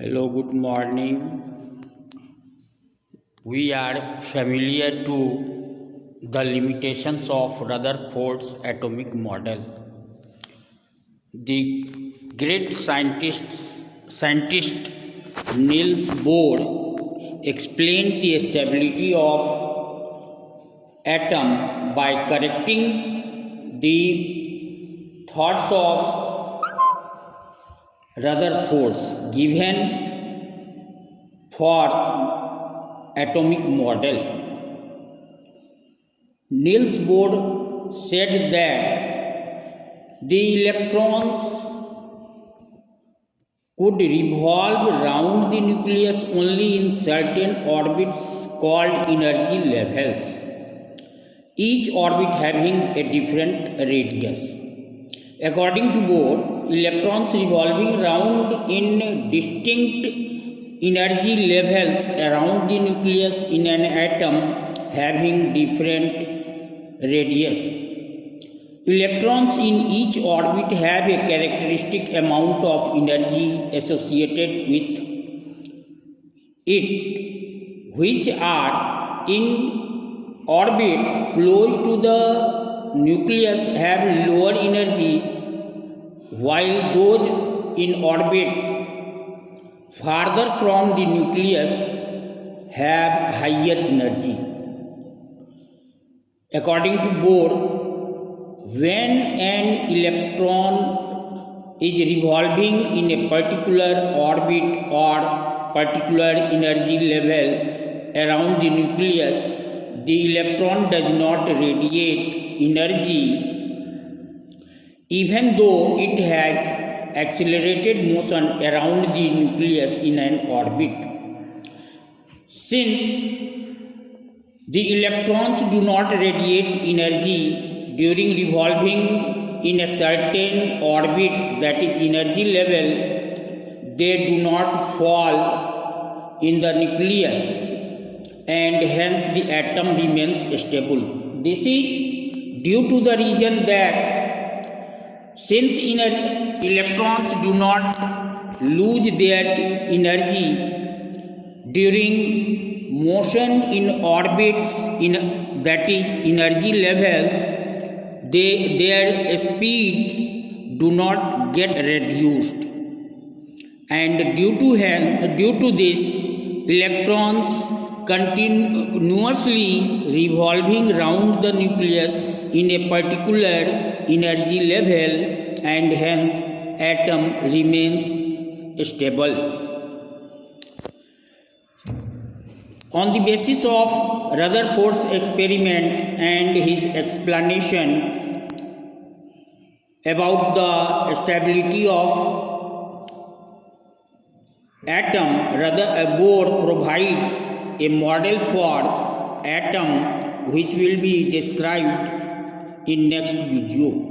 Hello, good morning. We are familiar to the limitations of Rutherford's atomic model. The great scientist Niels Bohr explained the stability of atom by correcting the thoughts of Rutherford's given for atomic model. Niels Bohr said that the electrons could revolve round the nucleus only in certain orbits called energy levels, each orbit having a different radius. According to Bohr, electrons revolving round in distinct energy levels around the nucleus in an atom having different radius. Electrons in each orbit have a characteristic amount of energy associated with it, which are in orbits close to the nucleus have lower energy, while those in orbits farther from the nucleus have higher energy. According to Bohr, when an electron is revolving in a particular orbit or particular energy level around the nucleus, the electron does not radiate energy even though it has accelerated motion around the nucleus in an orbit. Since the electrons do not radiate energy during revolving in a certain orbit, that is energy level, they do not fall in the nucleus and hence the atom remains stable. This is due to the reason that since electrons do not lose their energy during motion in orbits, that is energy levels, their speeds do not get reduced, and due to this, electrons continuously revolving round the nucleus in a particular energy level, and hence atom remains stable. On the basis of Rutherford's experiment and his explanation about the stability of atom, Bohr provide a model for atom which will be described in next video.